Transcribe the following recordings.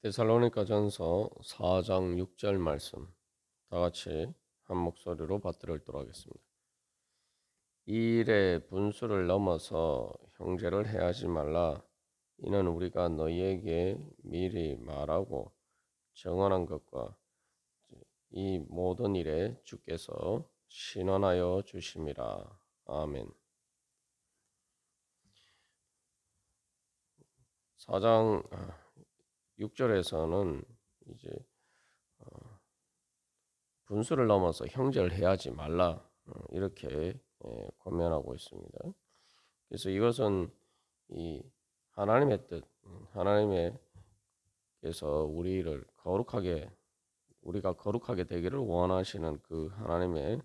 데살로니가전서 4장 6절 말씀 다 같이 한 목소리로 받들어 읽도록 하겠습니다. 이 일에 분수를 넘어서 형제를 해하지 말라. 이는 우리가 너희에게 미리 말하고 정언한 것과 이 모든 일에 주께서 신원하여 주심이라. 아멘. 4장 6절에서는 이제 분수를 넘어서 형제를 해하지 말라 이렇게 권면하고 있습니다. 그래서 이것은 이 하나님의 뜻, 하나님께서 우리가 거룩하게 되기를 원하시는 그 하나님의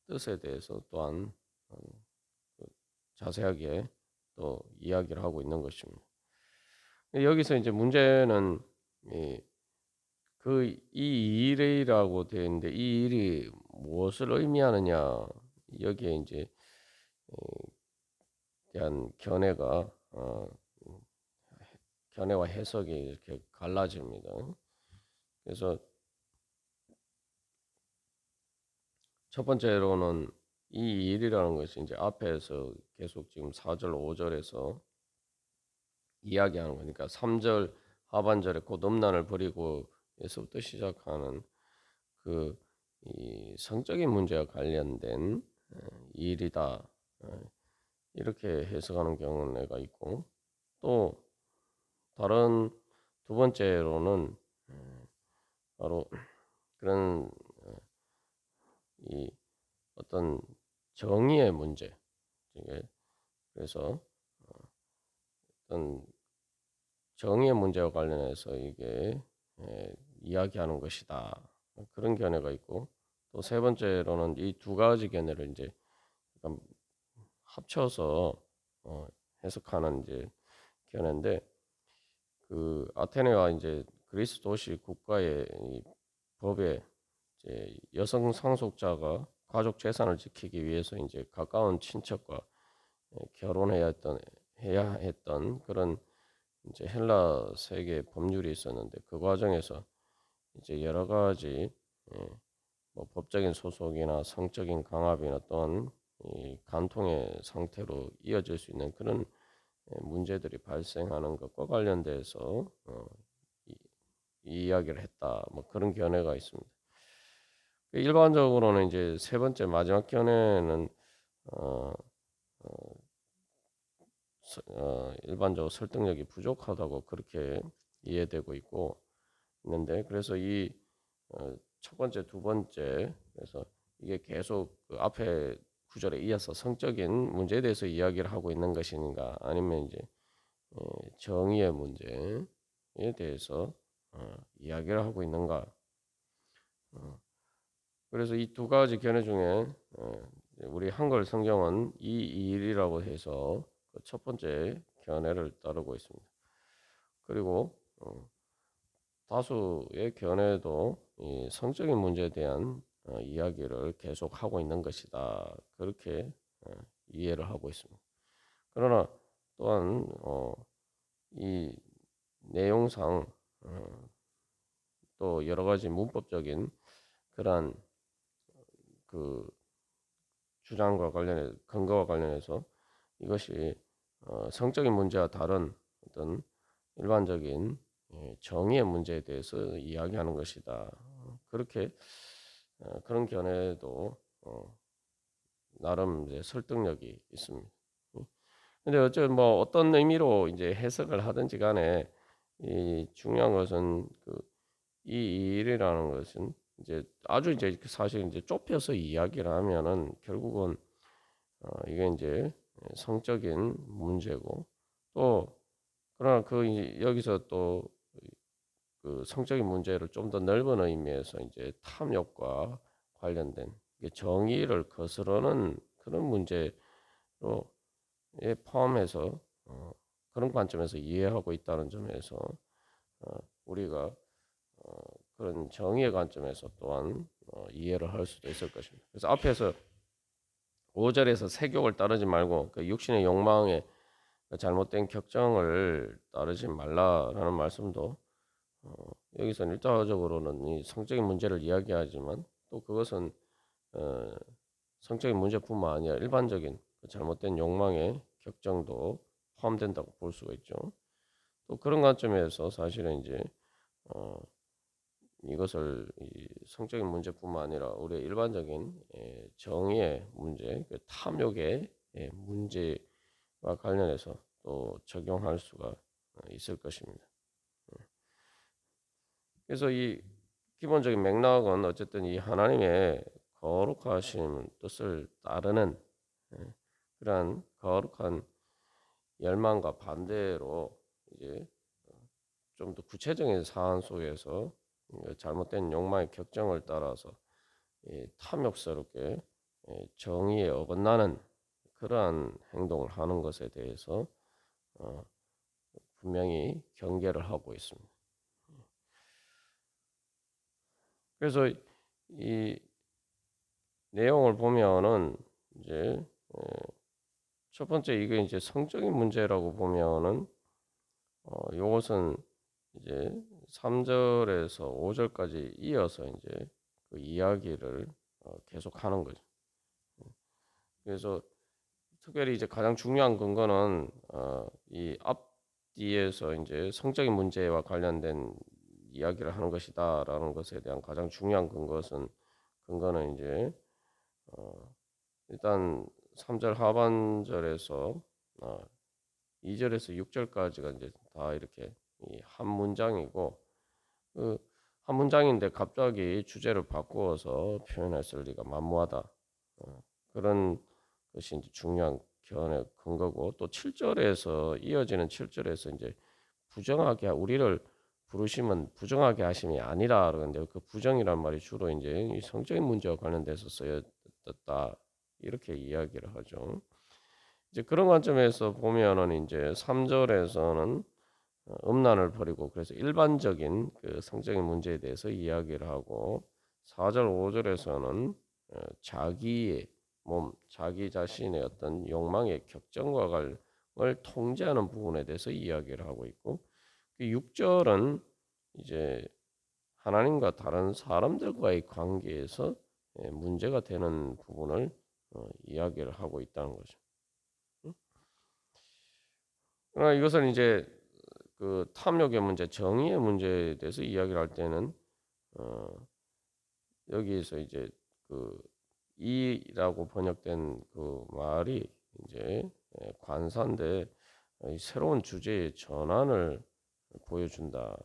뜻에 대해서 또한 그 자세하게 또 이야기를 하고 있는 것입니다. 여기서 이제 문제는 이 일이라고 되어 있는데 이 일이 무엇을 의미하느냐 여기에 이제 대한 견해와 해석이 이렇게 갈라집니다. 그래서 첫 번째로는 이 일이라는 것이 이제 앞에서 계속 지금 4절, 5절에서 이야기하는 거니까 3절 하반절에 곧 음란을 버리고 에서부터 시작하는 그 이 성적인 문제와 관련된 일이다. 이렇게 해석하는 경우가 있고 또 다른 두 번째로는 바로 그런 이 어떤 정의의 문제. 그래서 어떤 정의의 문제와 관련해서 이게 이야기하는 것이다. 그런 견해가 있고 또 세 번째로는 이 두 가지 견해를 이제 약간 합쳐서 해석하는 이제 견해인데 그 아테네와 이제 그리스 도시 국가의 이 법에 이제 여성 상속자가 가족 재산을 지키기 위해서 이제 가까운 친척과 해야 했던 그런 이제 헬라 세계 법률이 있었는데 그 과정에서 이제 여러 가지 예, 뭐 법적인 소속이나 성적인 강압이나 또한 이 간통의 상태로 이어질 수 있는 그런 문제들이 발생하는 것과 관련돼서 이 이야기를 했다. 뭐 그런 견해가 있습니다. 일반적으로는 이제 세 번째 마지막 견해는 어, 일반적으로 설득력이 부족하다고 그렇게 이해되고 있는데 그래서 이 첫 번째, 두 번째 그래서 이게 계속 그 앞에 구절에 이어서 성적인 문제에 대해서 이야기를 하고 있는 것인가 아니면 이제 정의의 문제에 대해서 이야기를 하고 있는가. 그래서 이 두 가지 견해 중에 우리 한글 성경은 이 일이라고 해서 그첫 번째 견해를 따르고 있습니다. 그리고 다수의 견해도 이 성적인 문제에 대한 이야기를 계속 하고 있는 것이다. 그렇게 이해를 하고 있습니다. 그러나 또한 이 내용상 또 여러 가지 문법적인 그러한 그 주장과 근거와 관련해서 이것이 성적인 문제와 다른 어떤 일반적인 정의의 문제에 대해서 이야기하는 것이다. 그렇게 그런 견해도 나름 이제 설득력이 있습니다. 근데 뭐 어떤 의미로 이제 해석을 하든지 간에 이 중요한 것은 이 일이라는 것은 이제 아주 이제 사실 이제 좁혀서 이야기를 하면은 결국은 이게 이제 성적인 문제고 또 그러나 여기서 또 그 성적인 문제를 좀 더 넓은 의미에서 이제 탐욕과 관련된 정의를 거스르는 그런 문제로 포함해서 그런 관점에서 이해하고 있다는 점에서 우리가 그런 정의의 관점에서 또한 이해를 할 수도 있을 것입니다. 그래서 앞에서 5절에서 세욕을 따르지 말고 그 육신의 욕망에 잘못된 격정을 따르지 말라라는 말씀도 여기서는 일차적으로는 이 성적인 문제를 이야기하지만 또 그것은 어, 성적인 문제뿐만 아니라 일반적인 잘못된 욕망의 격정도 포함된다고 볼 수가 있죠. 또 그런 관점에서 사실은 이제 어, 이것을 이 성적인 문제뿐만 아니라 우리의 일반적인 정의의 문제, 그 탐욕의 문제와 관련해서 또 적용할 수가 있을 것입니다. 그래서 이 기본적인 맥락은 어쨌든 이 하나님의 거룩하신 뜻을 따르는 그러한 거룩한 열망과 반대로 이제 좀 더 구체적인 사안 속에서 잘못된 욕망의 격정을 따라서 탐욕스럽게 정의에 어긋나는 그러한 행동을 하는 것에 대해서 어, 분명히 경계를 하고 있습니다. 그래서 이 내용을 보면은 이제 첫 번째 이게 이제 성적인 문제라고 보면은 요것은 이제 3절에서 5절까지 이어서 이제 그 이야기를 계속하는 거죠. 그래서 특별히 이제 가장 중요한 근거는 이 앞뒤에서 이제 성적인 문제와 관련된 이야기를 하는 것이다라는 것에 대한 가장 중요한 근거는 이제 일단 3절 하반절에서 2절에서 6절까지가 이제 다 이렇게 한 문장이고 그 한 문장인데 갑자기 주제를 바꾸어서 표현했을 리가 만무하다. 그런 것이 이제 중요한 견해 근거고 또 7절에서 이어지는 7절에서 이제 부정하게 우리를 부르시면 부정하게 하심이 아니라 그러는데 그 부정이란 말이 주로 이제 이 성적인 문제와 관련돼서 쓰였다 이렇게 이야기를 하죠. 이제 그런 관점에서 보면은 이제 3절에서는 음란을 버리고 그래서 일반적인 그 성적인 문제에 대해서 이야기를 하고 4절 5절에서는 자기의 몸, 자기 자신의 어떤 욕망의 격정과 을 통제하는 부분에 대해서 이야기를 하고 있고 6절은 이제 하나님과 다른 사람들과의 관계에서 문제가 되는 부분을 이야기를 하고 있다는 거죠. 그러나 이것을 이제 그 탐욕의 문제, 정의의 문제에 대해서 이야기를 할 때는 어, 여기에서 이제 그 이라고 번역된 그 말이 이제 관사인데 새로운 주제의 전환을 보여준다.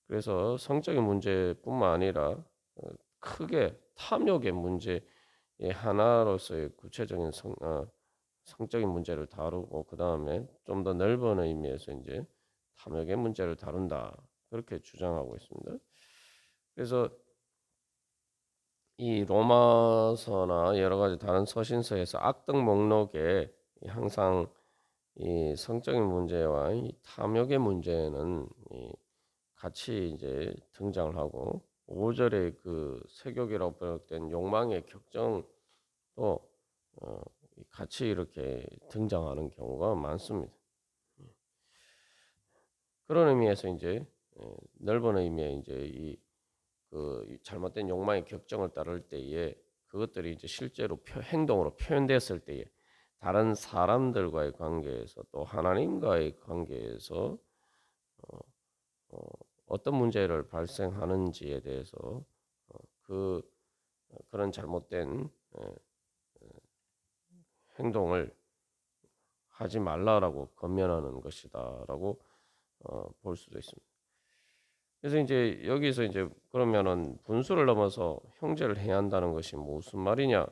그래서 성적인 문제뿐만 아니라 크게 탐욕의 문제의 하나로서의 구체적인 성적인 문제를 다루고 그 다음에 좀 더 넓은 의미에서 이제 탐욕의 문제를 다룬다 그렇게 주장하고 있습니다. 그래서 이 로마서나 여러 가지 다른 서신서에서 악덕 목록에 항상 이 성적인 문제와 이 탐욕의 문제는 같이 이제 등장을 하고 5절에 그 세욕이라고 번역된 욕망의 격정도 같이 이렇게 등장하는 경우가 많습니다. 그런 의미에서 이제 넓은 의미의 이제 그 잘못된 욕망의 격정을 따를 때에 그것들이 이제 실제로 행동으로 표현됐을 때에 다른 사람들과의 관계에서 또 하나님과의 관계에서 어, 어떤 문제를 발생하는지에 대해서 그 그런 잘못된 행동을 하지 말라라고 권면하는 것이다라고 볼 수도 있습니다. 그래서 이제 여기서 이제 그러면은 분수를 넘어서 형제를 해야 한다는 것이 무슨 말이냐?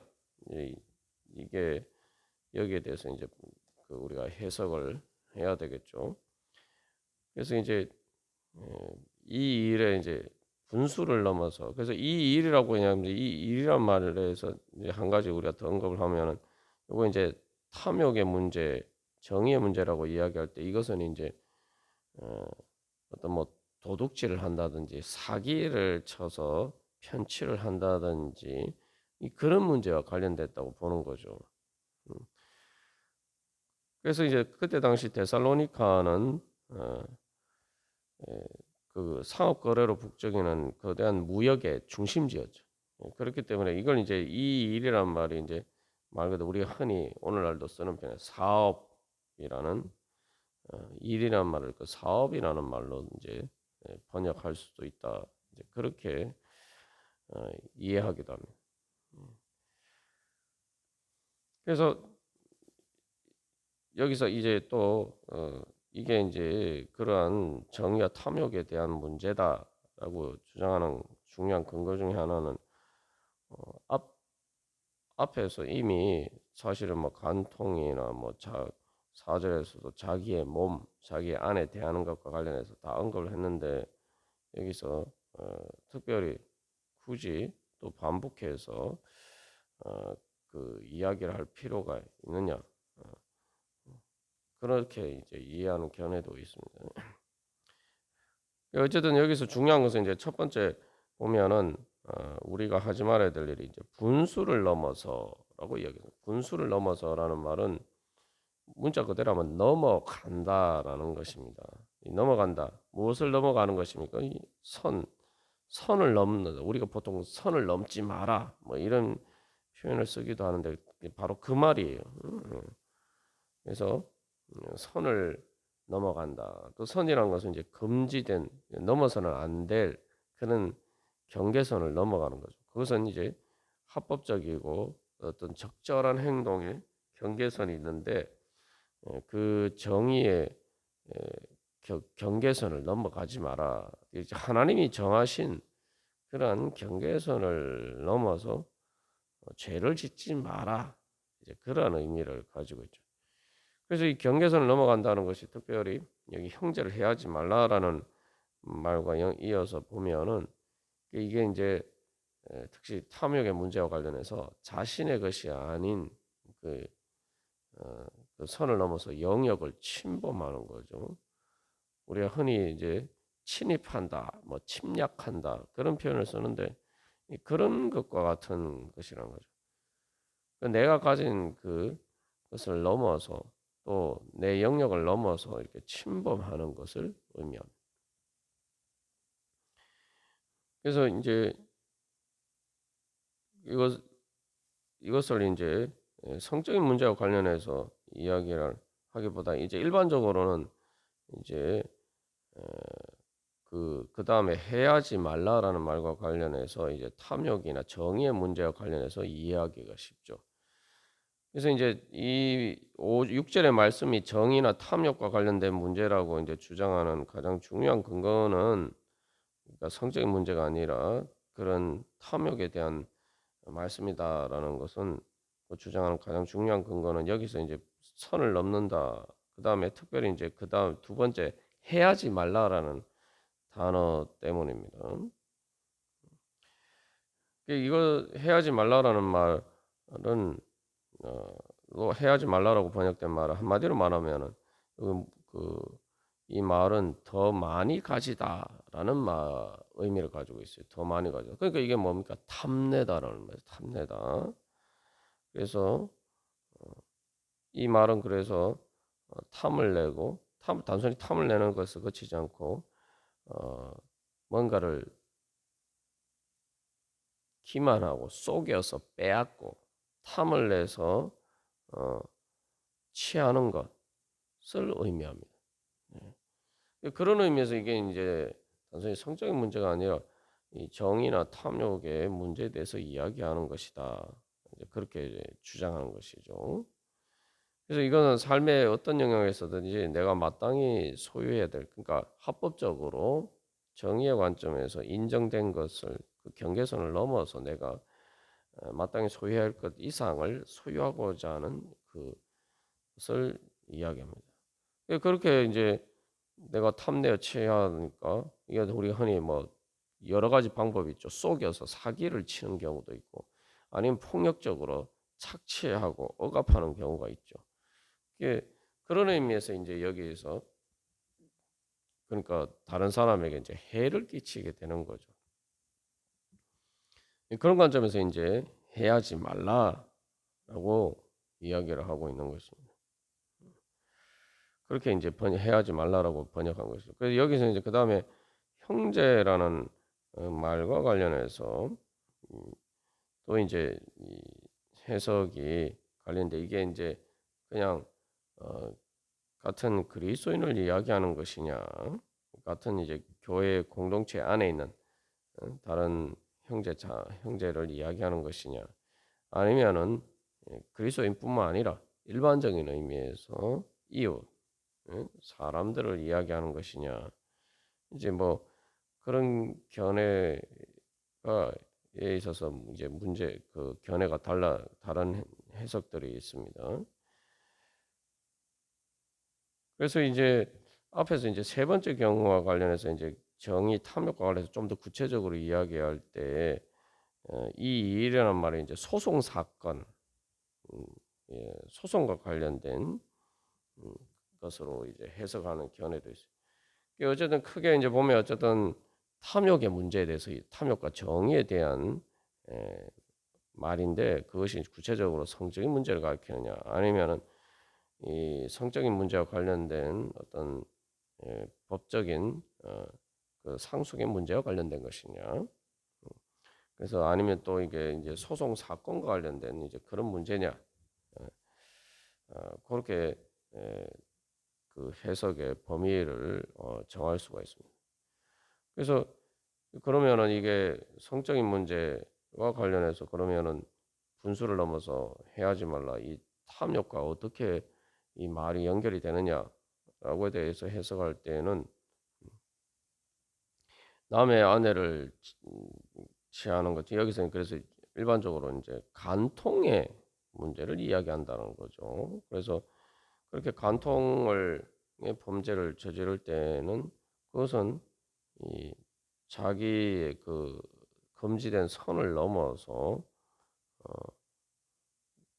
이게 여기에 대해서 이제 그 우리가 해석을 해야 되겠죠. 그래서 이제 이 일에 이제 분수를 넘어서 그래서 이 일이라고 하냐면 이 일이란 말에서 이제 한 가지 우리가 더 언급을 하면은 이거 이제 탐욕의 문제, 정의의 문제라고 이야기할 때 이것은 이제 어떤 뭐 도둑질을 한다든지 사기를 쳐서 편취를 한다든지 그런 문제와 관련됐다고 보는 거죠. 음. 그래서 이제 그때 당시 데살로니카는 그 상업 거래로 북적이는 거대한 무역의 중심지였죠. 그렇기 때문에 이걸 이제 이 일이란 말이 이제 말 그대로 우리가 흔히 오늘날도 쓰는 표현 사업이라는 일이란 말을 그 사업이라는 말로 이제 번역할 수도 있다. 이제 그렇게 이해하기도 합니다. 그래서 여기서 이제 또 이게 이제 그러한 정의와 탐욕에 대한 문제다라고 주장하는 중요한 근거 중에 하나는 앞 앞에서 이미 사실은 뭐 간통이나 뭐 사절에서도 자기의 몸, 자기의 안에 대하는 것과 관련해서 다 언급을 했는데 여기서 특별히 굳이 또 반복해서 어, 그 이야기를 할 필요가 있느냐 그렇게 이제 이해하는 견해도 있습니다. 어쨌든 여기서 중요한 것은 이제 첫 번째 보면은 우리가 하지 말아야 될 일이 이제 분수를 넘어서라고 이야기해요. 분수를 넘어서라는 말은 문자 그대로 하면 넘어간다라는 것입니다. 넘어간다. 무엇을 넘어가는 것입니까? 이 선을 넘는다. 우리가 보통 선을 넘지 마라. 뭐 이런 표현을 쓰기도 하는데 바로 그 말이에요. 그래서 선을 넘어간다. 또 선이라는 것은 이제 금지된 넘어서는 안 될 그런 경계선을 넘어가는 거죠. 그것은 이제 합법적이고 어떤 적절한 행동에 경계선이 있는데 그 정의의 경계선을 넘어가지 마라. 이제 하나님이 정하신 그러한 경계선을 넘어서 죄를 짓지 마라. 이제 그런 의미를 가지고 있죠. 그래서 이 경계선을 넘어간다는 것이 특별히 여기 형제를 해하지 말라라는 말과 이어서 보면은 이게 이제 특히 탐욕의 문제와 관련해서 자신의 것이 아닌 그, 그 선을 넘어서 영역을 침범하는 거죠. 우리가 흔히 이제 침입한다, 뭐 침략한다 그런 표현을 쓰는데 그런 것과 같은 것이라는 거죠. 내가 가진 그것을 넘어서 또 내 영역을 넘어서 이렇게 침범하는 것을 의미합니다. 그래서 이제 이것을 이제 성적인 문제와 관련해서 이야기를 하기보다 이제 일반적으로는 이제 그 다음에 해야지 말라라는 말과 관련해서 이제 탐욕이나 정의의 문제와 관련해서 이해하기가 쉽죠. 그래서 이제 이 6절의 말씀이 정의나 탐욕과 관련된 문제라고 이제 주장하는 가장 중요한 근거는 그러니까 성적인 문제가 아니라 그런 탐욕에 대한 말씀이다라는 것은 주장하는 가장 중요한 근거는 여기서 이제 선을 넘는다. 그 다음에 특별히 이제 그 다음 두 번째 해야지 말라라는 단어 때문입니다. 이거 해야지 말라라는 말은 해야지 말라라고 번역된 말은 한마디로 말하면은 이 말은 더 많이 가지다라는 의미를 가지고 있어요. 더 많이 가지다. 그러니까 이게 뭡니까? 탐내다라는 말이에요. 탐내다. 그래서 이 말은 그래서 탐을 내고 단순히 탐을 내는 것을 그치지 않고 뭔가를 기만하고 속여서 빼앗고 탐을 내서 어, 취하는 것을 의미합니다. 그런 의미에서 이게 이제 단순히 성적인 문제가 아니라 이 정의나 탐욕의 문제에 대해서 이야기하는 것이다. 이제 그렇게 주장하는 것이죠. 그래서 이거는 삶의 어떤 영역에서든지 내가 마땅히 소유해야 될, 그러니까 합법적으로 정의의 관점에서 인정된 것을 그 경계선을 넘어서 내가 마땅히 소유해야 할 것 이상을 소유하고자 하는 그것을 이야기합니다. 그렇게 이제 내가 탐내어 취하니까 이게 우리가 흔히 뭐 여러 가지 방법이 있죠. 속여서 사기를 치는 경우도 있고 아니면 폭력적으로 착취하고 억압하는 경우가 있죠. 이게 그런 의미에서 이제 여기에서 그러니까 다른 사람에게 이제 해를 끼치게 되는 거죠. 그런 관점에서 이제 해하지 말라라고 이야기를 하고 있는 것입니다. 그렇게 이제 해하지 말라라고 번역한 것이죠. 그래서 여기서 이제 그 다음에 형제라는 말과 관련해서 또 이제 이 해석이 관련돼 이게 이제 그냥 어 같은 그리스도인을 이야기하는 것이냐, 같은 이제 교회 공동체 안에 있는 다른 형제를 이야기하는 것이냐, 아니면은 그리스도인뿐만 아니라 일반적인 의미에서 이웃, 사람들을 이야기하는 것이냐, 이제 뭐 그런 견해가 에 있어서 이제 문제 그 견해가 다른 해석들이 있습니다. 그래서 이제 앞에서 이제 세 번째 경우와 관련해서 이제 정의 탐욕과 관련해서 좀 더 구체적으로 이야기할 때 이 일이라는 말이 이제 소송 사건, 음, 소송과 관련된 음, 것으로 이제 해석하는 견해도 있어요. 어쨌든 크게 이제 보면 어쨌든 탐욕의 문제에 대해서 탐욕과 정의에 대한 에, 말인데 그것이 구체적으로 성적인 문제를 가리키느냐 아니면은 이 성적인 문제와 관련된 어떤 법적인 그 상속의 문제와 관련된 것이냐. 그래서 아니면 또 이게 이제 소송 사건과 관련된 이제 그런 문제냐. 그렇게 그 해석의 범위를 정할 수가 있습니다. 그래서 그러면은 이게 성적인 문제와 관련해서 그러면은 분수를 넘어서 해하지 말라. 이 탐욕과 어떻게 이 말이 연결이 되느냐라고에 대해서 해석할 때는 남의 아내를 취하는 것 여기서는 그래서 일반적으로 이제 간통의 문제를 이야기한다는 거죠. 그래서 그렇게 간통을 범죄를 저지를 때는 그것은 이 자기의 그 금지된 선을 넘어서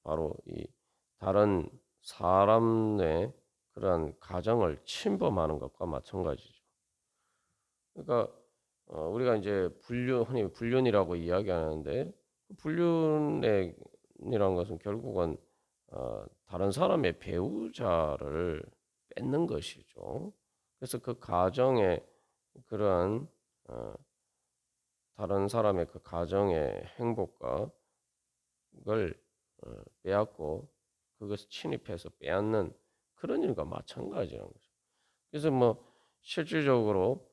바로 이 다른 사람의 그러한 가정을 침범하는 것과 마찬가지죠. 그러니까 우리가 이제 흔히 불륜이라고 이야기하는데 그 불륜이라는 것은 결국은 다른 사람의 배우자를 뺏는 것이죠. 그래서 그 가정의 그러한 다른 사람의 그 가정의 행복과 걸 빼앗고 그것을 침입해서 빼앗는 그런 일과 마찬가지라는 거죠. 그래서 뭐 실질적으로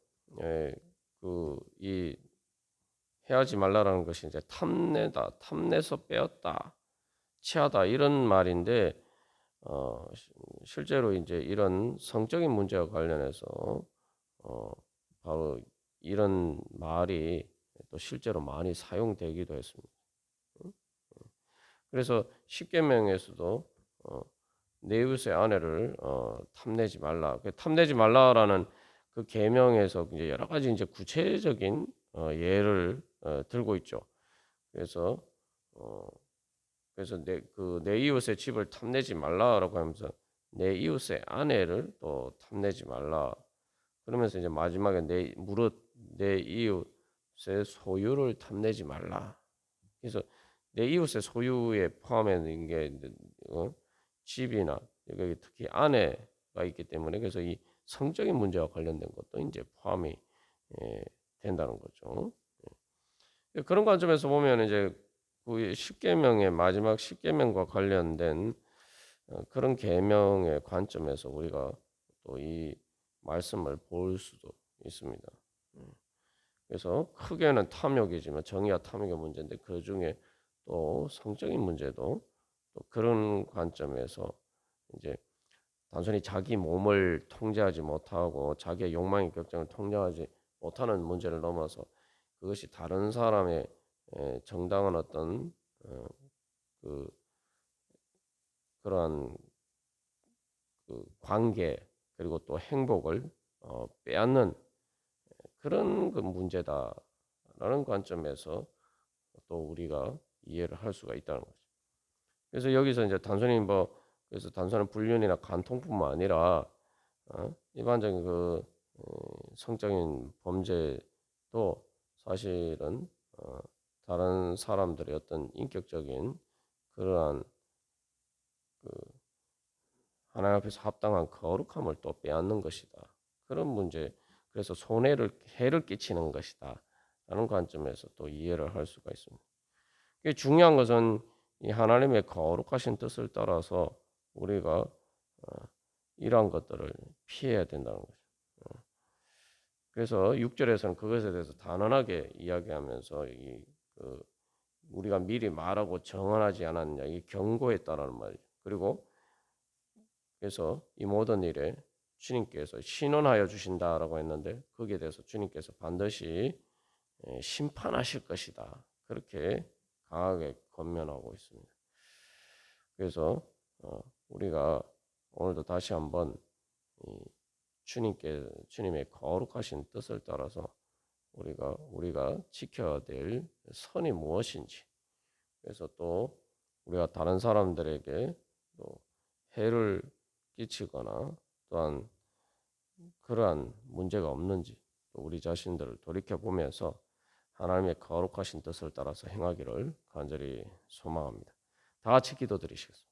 그이 해하지 말라라는 것이 이제 탐내다, 탐내서 빼앗다, 취하다 이런 말인데 실제로 이제 이런 성적인 문제와 관련해서 어, 바로 이런 말이 또 실제로 많이 사용되기도 했습니다. 그래서 십계명에서도 내 이웃의 아내를 탐내지 말라. 그 탐내지 말라라는 그 계명에서 이제 여러 가지 이제 구체적인 예를 들고 있죠. 그래서 어, 그래서 내 이웃의 집을 탐내지 말라라고 하면서 내 이웃의 아내를 또 탐내지 말라. 그러면서 이제 마지막에 무릇 내 이웃의 소유를 탐내지 말라. 그래서 내 이웃의 소유에 포함되는 게 집이나 여기 특히 아내가 있기 때문에 그래서 이 성적인 문제와 관련된 것도 이제 포함이 된다는 거죠. 그런 관점에서 보면 이제 그 십계명의 마지막 십계명과 관련된 그런 계명의 관점에서 우리가 또 이 말씀을 볼 수도 있습니다. 그래서 크게는 탐욕이지만 정의와 탐욕의 문제인데 그 중에 또 성적인 문제도 또 그런 관점에서 이제 단순히 자기 몸을 통제하지 못하고 자기의 욕망의 격정을 통제하지 못하는 문제를 넘어서 그것이 다른 사람의 정당한 어떤 그 그러한 그 관계 그리고 또 행복을 빼앗는 그런 그 문제다라는 관점에서 또 우리가 이해를 할 수가 있다는 거죠. 그래서 여기서 이제 단순히 그래서 단순한 불륜이나 간통뿐만 아니라 일반적인 그 성적인 범죄도 사실은 다른 사람들의 어떤 인격적인 그러한 그 하나님 앞에서 합당한 거룩함을 또 빼앗는 것이다. 그런 문제 그래서 해를 끼치는 것이다 라는 관점에서 또 이해를 할 수가 있습니다. 중요한 것은 이 하나님의 거룩하신 뜻을 따라서 우리가 이러한 것들을 피해야 된다는 거죠. 그래서 6절에서는 그것에 대해서 단언하게 이야기하면서 우리가 미리 말하고 정언하지 않았느냐 이 경고했다라는 말이죠. 그리고 그래서 이 모든 일에 주님께서 신원하여 주신다라고 했는데 거기에 대해서 주님께서 반드시 심판하실 것이다. 그렇게 강하게 권면하고 있습니다. 그래서 우리가 오늘도 다시 한번 주님의 거룩하신 뜻을 따라서 우리가 지켜야 될 선이 무엇인지, 그래서 또 우리가 다른 사람들에게 또 해를 끼치거나 또한 그러한 문제가 없는지 또 우리 자신들을 돌이켜 보면서 하나님의 거룩하신 뜻을 따라서 행하기를 간절히 소망합니다. 다 같이 기도드리시겠습니다.